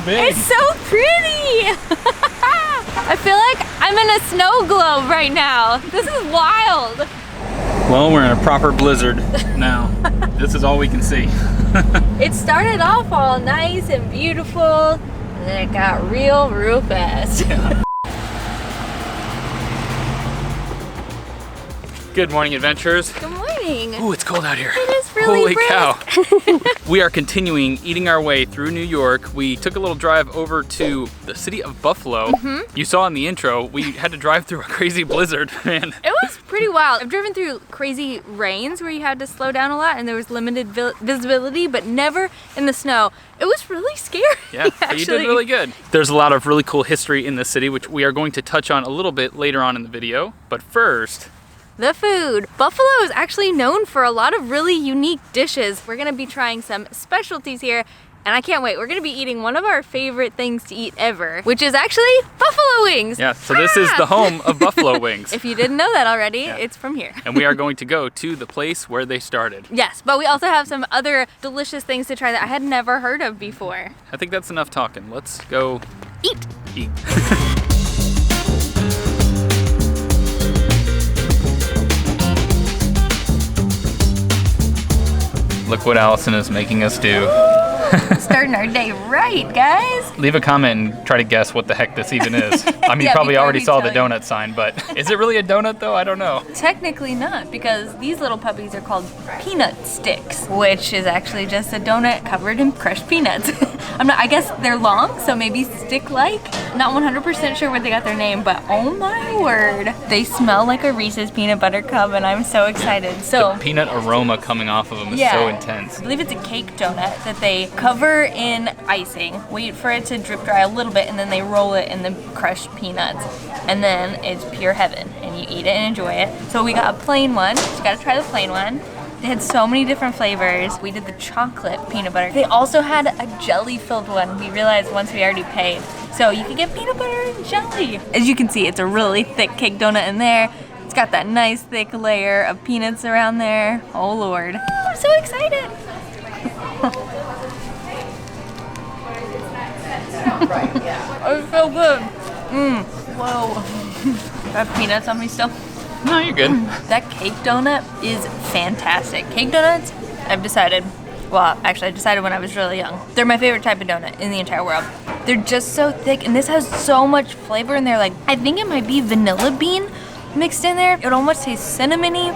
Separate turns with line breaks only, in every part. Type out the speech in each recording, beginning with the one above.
big.
It's so pretty. I feel like I'm in a snow globe right now. This is wild.
Well, we're in a proper blizzard now. This is all we can see.
It started off all nice and beautiful, and then it got real fast.
Yeah. Good morning, adventurers.
Good morning.
Ooh, it's cold out here.
It is really
Holy cow. We are continuing eating our way through New York. We took a little drive over to the city of Buffalo. You saw in the intro, we had to drive through a crazy blizzard, man.
It was pretty wild. I've driven through crazy rains where you had to slow down a lot and there was limited visibility, but never in the snow. It was really scary.
Yeah, but you did really good. There's a lot of really cool history in the city, which we are going to touch on a little bit later on in the video. But first,
the food. Buffalo is actually known for a lot of really unique dishes. We're gonna be trying some specialties here, and I can't wait. We're gonna be eating one of our favorite things to eat ever, which is actually buffalo wings.
Yeah, so this is the home of buffalo wings.
If you didn't know that already, it's from here.
And we are going to go to the place where they started.
Yes, but we also have some other delicious things to try that I had never heard of before.
I think that's enough talking. Let's go
Eat.
Look what Allison is making us do.
Starting our day right, guys.
Leave a comment and try to guess what the heck this even is. I mean, you probably already saw the donut sign, but is it really a donut though? I don't know.
Technically not, because these little puppies are called peanut sticks, which is actually just a donut covered in crushed peanuts. I guess they're long, so maybe stick-like. Not 100% sure where they got their name, but oh my word. They smell like a Reese's peanut butter cup, and I'm so excited. So
the peanut aroma coming off of them is so intense.
I believe it's a cake donut that they cover in icing, wait for it to drip dry a little bit, and then they roll it in the crushed peanuts. And then it's pure heaven, and you eat it and enjoy it. So we got a plain one. You gotta try the plain one. They had so many different flavors. We did the chocolate peanut butter. They also had a jelly-filled one. We realized once we already paid. So you can get peanut butter and jelly. As you can see, it's a really thick cake donut in there. It's got that nice thick layer of peanuts around there. Oh Lord. I'm so excited. It's so good. Whoa. I have peanuts on me still.
No, you're good.
That cake donut is fantastic. Cake donuts, I've decided, well, actually I decided when I was really young. They're my favorite type of donut in the entire world. They're just so thick, and this has so much flavor in there. Like, I think it might be vanilla bean mixed in there. It almost tastes cinnamony.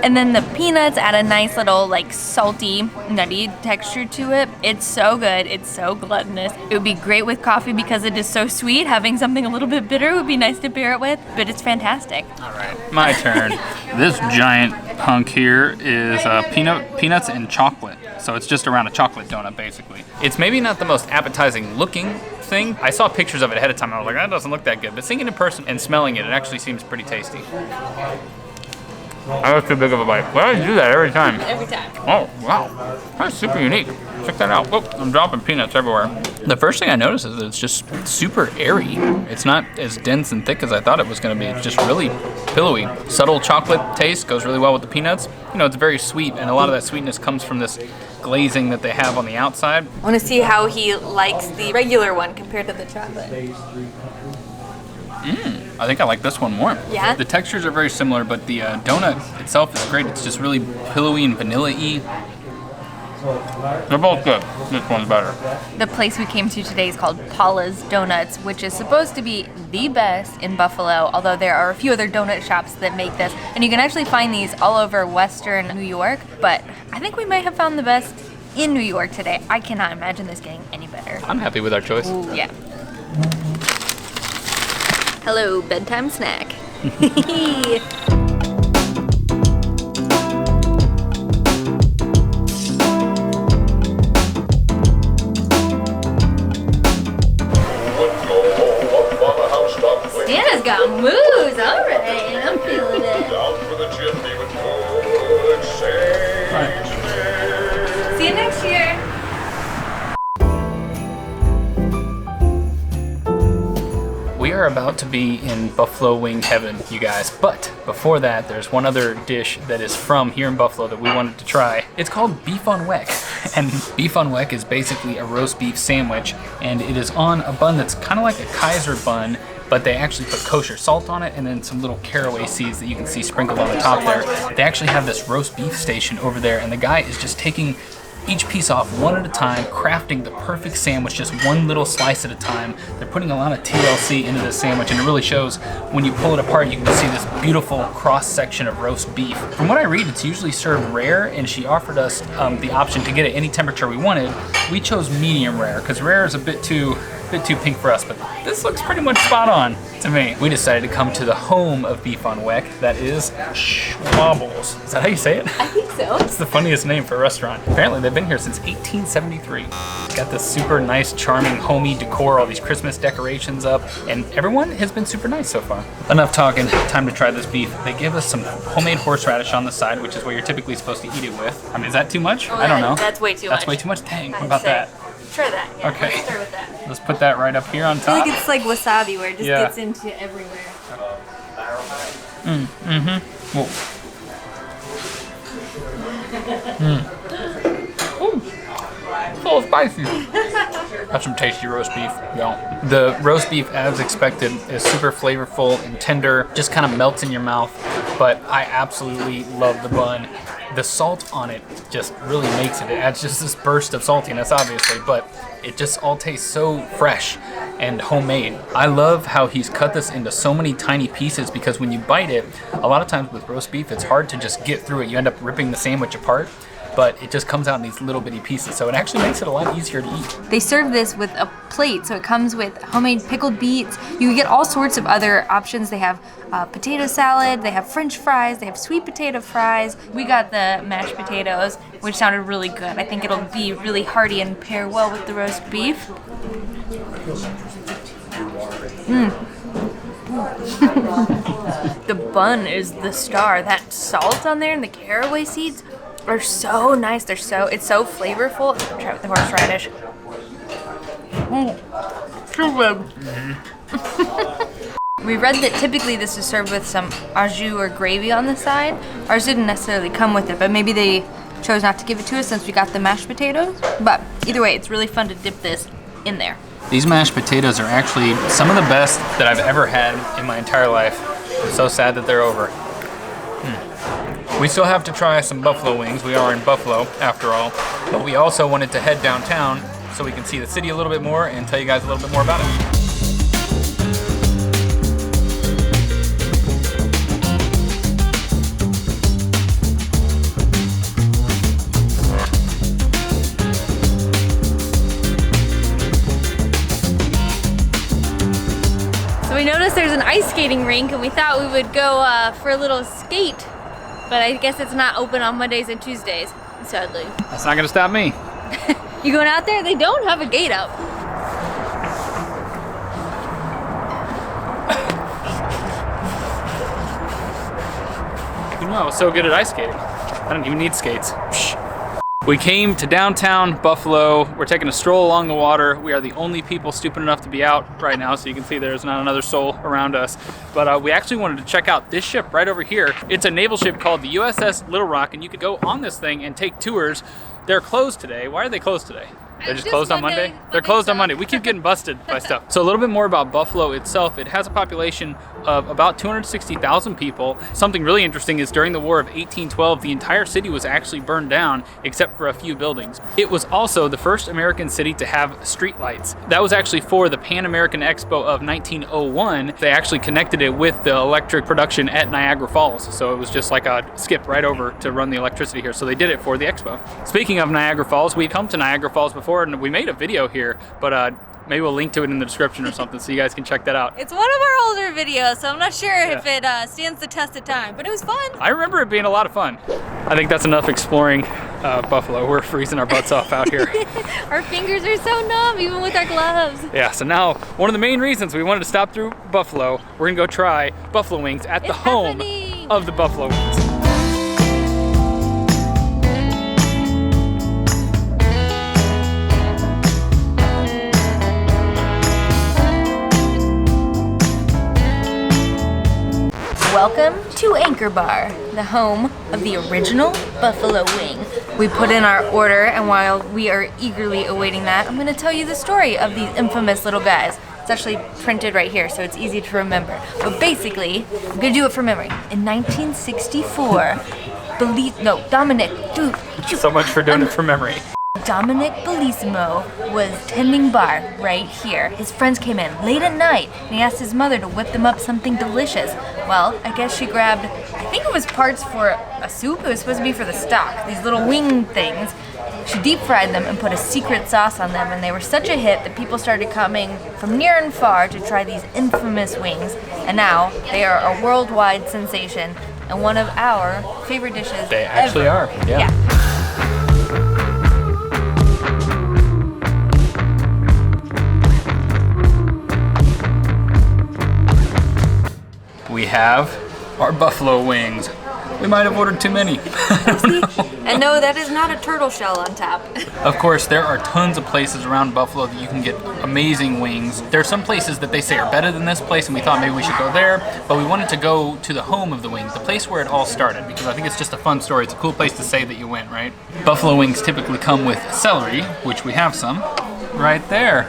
And then the peanuts add a nice little like salty, nutty texture to it. It's so good. It's so gluttonous. It would be great with coffee because it is so sweet. Having something a little bit bitter would be nice to pair it with, but it's fantastic.
All right, my turn. This giant hunk here is peanuts and chocolate. So it's just around a chocolate donut, basically. It's maybe not the most appetizing looking thing. I saw pictures of it ahead of time. I was like, that doesn't look that good. But seeing it in person and smelling it, it actually seems pretty tasty. I got too big of a bite. Why do I do that every time?
Every time.
Oh, wow. That's super unique. Check that out. Whoop, I'm dropping peanuts everywhere. The first thing I noticed is that it's just super airy. It's not as dense and thick as I thought it was going to be. It's just really pillowy. Subtle chocolate taste goes really well with the peanuts. You know, it's very sweet, and a lot of that sweetness comes from this glazing that they have on the outside.
I want to see how he likes the regular one compared to the chocolate.
I think I like this one more.
Yeah?
The textures are very similar, but the donut itself is great. It's just really pillowy and vanilla-y. They're both good. This one's better.
The place we came to today is called Paula's Donuts, which is supposed to be the best in Buffalo, although there are a few other donut shops that make this. And you can actually find these all over Western New York, but I think we might have found the best in New York today. I cannot imagine this getting any better.
I'm happy with our choice.
Ooh, yeah. Hello, bedtime snack. Santa's got moves, all right, I'm feeling it.
Down for the chimney with good sage.
See you next year.
We We are about to be in buffalo wing heaven, you guys. But before that, there's one other dish that is from here in Buffalo that we wanted to try. It's called beef on weck. And beef on weck is basically a roast beef sandwich, and it is on a bun that's kind of like a Kaiser bun, but they actually put kosher salt on it and then some little caraway seeds that you can see sprinkled on the top there. They actually have this roast beef station over there, and the guy is just taking each piece off one at a time, crafting the perfect sandwich, just one little slice at a time. They're putting a lot of TLC into this sandwich, and it really shows when you pull it apart. You can see this beautiful cross section of roast beef. From what I read, it's usually served rare, and she offered us the option to get it any temperature we wanted. We chose medium rare because rare is a bit too pink for us, but this looks pretty much spot on to me. We decided to come to the home of beef on weck, that is Schwabbles. Is that how you say it?
I think so.
It's the funniest name for a restaurant. Apparently they've been here since 1873. Got this super nice, charming, homey decor, all these Christmas decorations up, and everyone has been super nice so far. Enough talking, time to try this beef. They give us some homemade horseradish on the side, which is what you're typically supposed to eat it with. I mean, is that too much? I don't know.
That's way too much.
That's way too much? Dang, what about that?
Try that. Yeah,
Okay.
Let's start with that.
Let's put that right up here on
I feel
top.
like it's like wasabi where it just
Yeah.
gets into everywhere.
Whoa. Ooh. It's a little spicy. That's some tasty roast beef. Yeah. The roast beef, as expected, is super flavorful and tender, just kind of melts in your mouth, but I absolutely love the bun. The salt on it just really makes it. It adds just this burst of saltiness, obviously, but it just all tastes so fresh and homemade. I love how he's cut this into so many tiny pieces, because when you bite it, a lot of times with roast beef, it's hard to just get through it. You end up ripping the sandwich apart, but it just comes out in these little bitty pieces, so it actually makes it a lot easier to eat.
They serve this with a plate, so it comes with homemade pickled beets. You can get all sorts of other options. They have potato salad, they have French fries, they have sweet potato fries. We got the mashed potatoes, which sounded really good. I think it'll be really hearty and pair well with the roast beef. The bun is the star. That salt on there and the caraway seeds are so nice. It's so flavorful. Try it with the horseradish. So good. We read that typically this is served with some au jus or gravy on the side. Ours didn't necessarily come with it, but maybe they chose not to give it to us since we got the mashed potatoes. But either way, it's really fun to dip this in there.
These mashed potatoes are actually some of the best that I've ever had in my entire life. I'm so sad that they're over. We still have to try some buffalo wings. We are in Buffalo, after all. But we also wanted to head downtown so we can see the city a little bit more and tell you guys a little bit more about it.
So we noticed there's an ice skating rink and we thought we would go for a little skate. But I guess it's not open on Mondays and Tuesdays, sadly.
That's not gonna stop me.
You going out there? They don't have a gate up.
You know, I was so good at ice skating. I don't even need skates. Psh. We came to downtown Buffalo. We're taking a stroll along the water. We are the only people stupid enough to be out right now, so you can see there's not another soul around us. But we actually wanted to check out this ship right over here. It's a naval ship called the USS Little Rock, and you could go on this thing and take tours. They're closed today. Why are they closed today? They're just closed on Monday? They're closed on Monday. We keep getting busted by stuff. So a little bit more about Buffalo itself. It has a population of about 260,000 people. Something really interesting is during the War of 1812, the entire city was actually burned down except for a few buildings. It was also the first American city to have streetlights. That was actually for the Pan American Expo of 1901. They actually connected it with the electric production at Niagara Falls. So it was just like a skip right over to run the electricity here. So they did it for the expo. Speaking of Niagara Falls, we've come to Niagara Falls before and we made a video here, but maybe we'll link to it in the description or something so you guys can check that out.
It's one of our older videos, so I'm not sure if it stands the test of time, but it was fun.
I remember it being a lot of fun. I think that's enough exploring Buffalo. We're freezing our butts off out here.
Our fingers are so numb, even with our gloves.
Yeah, so now one of the main reasons we wanted to stop through Buffalo, we're gonna go try buffalo wings at the home of the buffalo wings.
Welcome to Anchor Bar, the home of the original buffalo wing. We put in our order, and while we are eagerly awaiting that, I'm gonna tell you the story of these infamous little guys. It's actually printed right here, so it's easy to remember. But basically, I'm gonna do it from memory. In 1964, Dominic, dude.
So much for doing it from memory.
Dominic Bellissimo was tending bar right here. His friends came in late at night and he asked his mother to whip them up something delicious. Well, I guess she grabbed, I think it was parts for a soup. It was supposed to be for the stock, these little wing things. She deep fried them and put a secret sauce on them, and they were such a hit that people started coming from near and far to try these infamous wings. And now they are a worldwide sensation and one of our favorite dishes.
They actually
ever.
are, yeah. We have our buffalo wings. We might have ordered too many.
And no, that is not a turtle shell on top.
Of course, there are tons of places around Buffalo that you can get amazing wings. There are some places that they say are better than this place, and we thought maybe we should go there, but we wanted to go to the home of the wings, the place where it all started, because I think it's just a fun story. It's a cool place to say that you went, right? Buffalo wings typically come with celery, which we have some right there,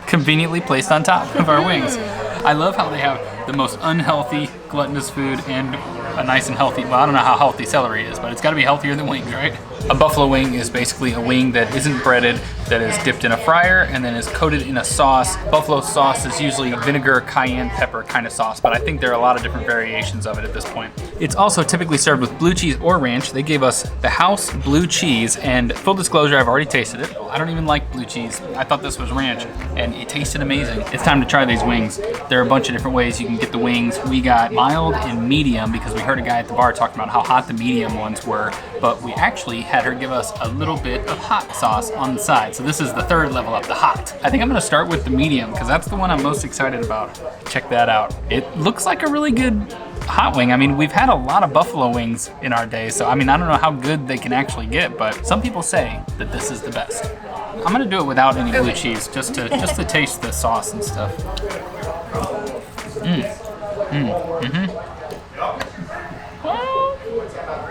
conveniently placed on top of our wings. I love how they have the most unhealthy, gluttonous food and a nice and healthy, well, I don't know how healthy celery is, but it's gotta be healthier than wings, right? A buffalo wing is basically a wing that isn't breaded, that is dipped in a fryer and then is coated in a sauce. Buffalo sauce is usually vinegar, cayenne pepper kind of sauce, but I think there are a lot of different variations of it at this point. It's also typically served with blue cheese or ranch. They gave us the house blue cheese, and full disclosure, I've already tasted it. I don't even like blue cheese. I thought this was ranch, and it tasted amazing. It's time to try these wings. There are a bunch of different ways you can get the wings. We got mild and medium because we heard a guy at the bar talking about how hot the medium ones were, but we actually had her give us a little bit of hot sauce on the side. So this is the third level up, the hot. I think I'm gonna start with the medium because that's the one I'm most excited about. Check that out. It looks like a really good hot wing. I mean, we've had a lot of buffalo wings in our day, so I mean, I don't know how good they can actually get, but some people say that this is the best. I'm gonna do it without any blue cheese, just to taste the sauce and stuff.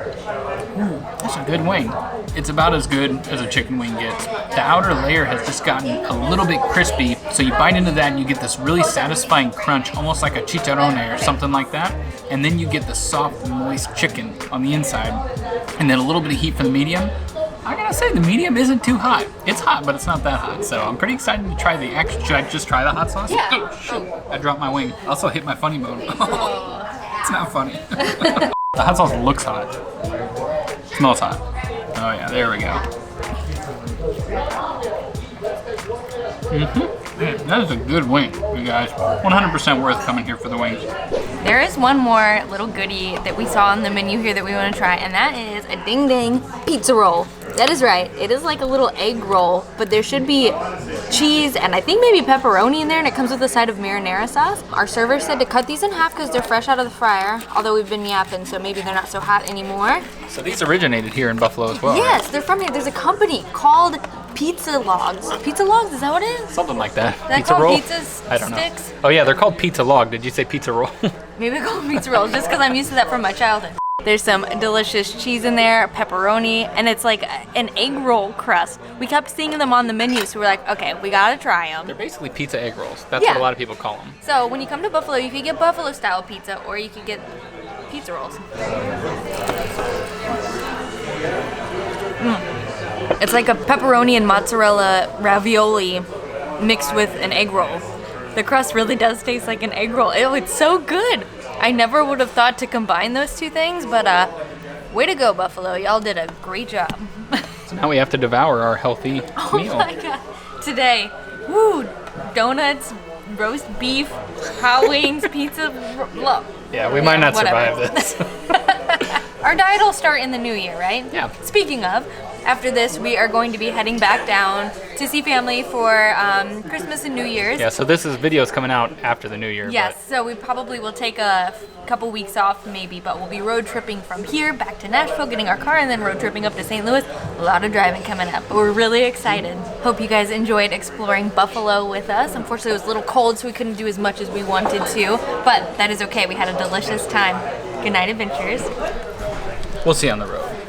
That's a good wing. It's about as good as a chicken wing gets. The outer layer has just gotten a little bit crispy, so you bite into that and you get this really satisfying crunch, almost like a chicharrone or something like that. And then you get the soft, moist chicken on the inside, and then a little bit of heat from the medium. I gotta say, the medium isn't too hot. It's hot, but it's not that hot. So I'm pretty excited to try the extra. Should I just try the hot sauce?
Yeah.
Oh, shoot. I dropped my wing. I also hit my funny mode. It's not funny. The hot sauce looks hot. Smells hot. Oh yeah, there we go. That is a good wing, you guys. 100% worth coming here for the wings.
There is one more little goodie that we saw on the menu here that we want to try, and that is a ding ding pizza roll. That is right. It is like a little egg roll, but there should be cheese and I think maybe pepperoni in there, and it comes with a side of marinara sauce. Our server said to cut these in half because they're fresh out of the fryer, although we've been yapping, so maybe they're not so hot anymore.
So these originated here in Buffalo as well,
Yes,
right?
they're from here. There's a company called Pizza Logs. Pizza Logs, is that what it is?
Something like that.
They're
Pizza
called
roll?
pizza
I don't know.
sticks?
Oh yeah, they're called pizza log. Did you say pizza roll?
Maybe call them pizza rolls just because I'm used to that from my childhood. There's some delicious cheese in there, pepperoni, and it's like an egg roll crust. We kept seeing them on the menu, so we're like, okay, we gotta try them.
They're basically pizza egg rolls. That's
Yeah.
what a lot of people call them.
So when you come to Buffalo, you could get Buffalo style pizza, or you could get pizza rolls. It's like a pepperoni and mozzarella ravioli mixed with an egg roll. The crust really does taste like an egg roll. Ew, it's so good. I never would have thought to combine those two things, but way to go, Buffalo. Y'all did a great job.
So now we have to devour our healthy
Oh
meal.
my god. Today, woo, donuts, roast beef, hot wings, pizza,
Yeah, we might not
whatever.
survive this.
Our diet will start in the new year, right?
Yeah.
Speaking of, after this, we are going to be heading back down to see family for Christmas and New Year's.
Yeah, so this is videos coming out after the New Year.
Yes, so we probably will take a couple weeks off maybe, but we'll be road tripping from here back to Nashville, getting our car, and then road tripping up to St. Louis. A lot of driving coming up, but we're really excited. Hope you guys enjoyed exploring Buffalo with us. Unfortunately, it was a little cold, so we couldn't do as much as we wanted to, but that is okay. We had a delicious time. Good night, adventurers.
We'll see you on the road.